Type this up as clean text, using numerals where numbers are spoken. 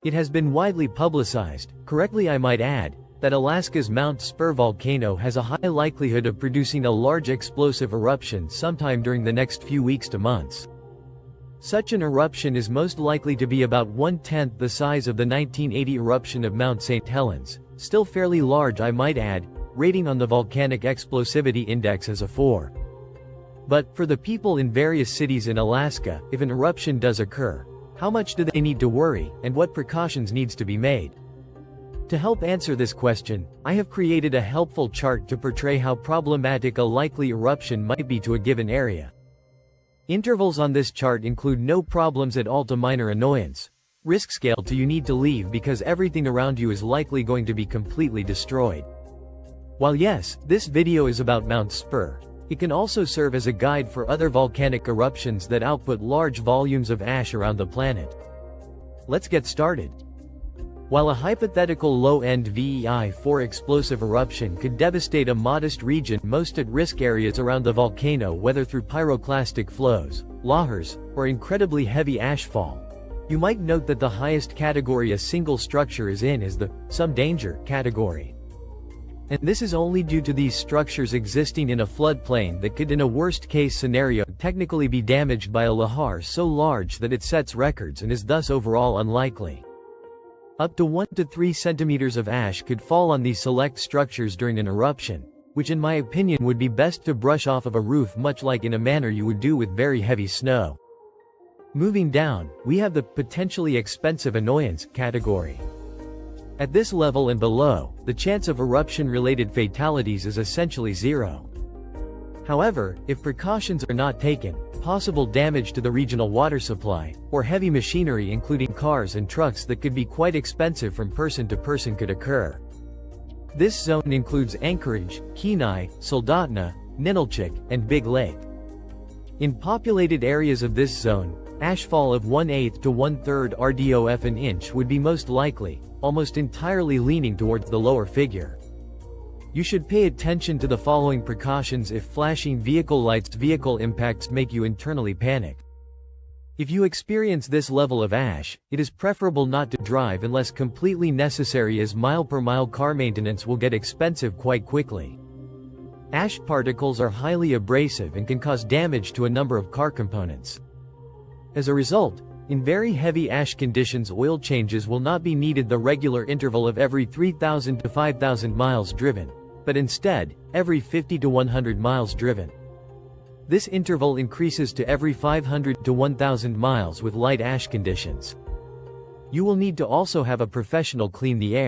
It has been widely publicized, correctly I might add, that Alaska's Mount Spurr volcano has a high likelihood of producing a large explosive eruption sometime during the next few weeks to months. Such an eruption is most likely to be about 1/10 the size of the 1980 eruption of Mount St. Helens, still fairly large I might add, rating on the Volcanic Explosivity Index as a 4. But, for the people in various cities in Alaska, if an eruption does occur, how much do they need to worry, and what precautions needs to be made? To help answer this question, I have created a helpful chart to portray how problematic a likely eruption might be to a given area. Intervals on this chart include no problems at all to minor annoyance, risk scale to you need to leave because everything around you is likely going to be completely destroyed. While yes, this video is about Mount Spurr, it can also serve as a guide for other volcanic eruptions that output large volumes of ash around the planet. Let's get started. While a hypothetical low-end VEI-4 explosive eruption could devastate a modest region, most at-risk areas around the volcano, whether through pyroclastic flows, lahars, or incredibly heavy ashfall, you might note that the highest category a single structure is in is the some danger category. And this is only due to these structures existing in a floodplain that could, in a worst-case scenario, technically be damaged by a lahar so large that it sets records and is thus overall unlikely. Up to 1 to 3 centimeters of ash could fall on these select structures during an eruption, which in my opinion would be best to brush off of a roof, much like in a manner you would do with very heavy snow. Moving down, we have the potentially expensive annoyance category. At this level and below, the chance of eruption-related fatalities is essentially zero. However, if precautions are not taken, possible damage to the regional water supply, or heavy machinery including cars and trucks that could be quite expensive from person to person could occur. This zone includes Anchorage, Kenai, Soldotna, Ninilchik, and Big Lake. In populated areas of this zone, ashfall of 1/8 to 1/3 RDOF an inch would be most likely, almost entirely leaning towards the lower figure. You should pay attention to the following precautions if flashing vehicle lights, vehicle impacts make you internally panic. If you experience this level of ash, it is preferable not to drive unless completely necessary, as mile-per-mile car maintenance will get expensive quite quickly. Ash particles are highly abrasive and can cause damage to a number of car components. As a result, in very heavy ash conditions, oil changes will not be needed the regular interval of every 3,000 to 5,000 miles driven, but instead, every 50 to 100 miles driven. This interval increases to every 500 to 1,000 miles with light ash conditions. You will need to also have a professional clean the air.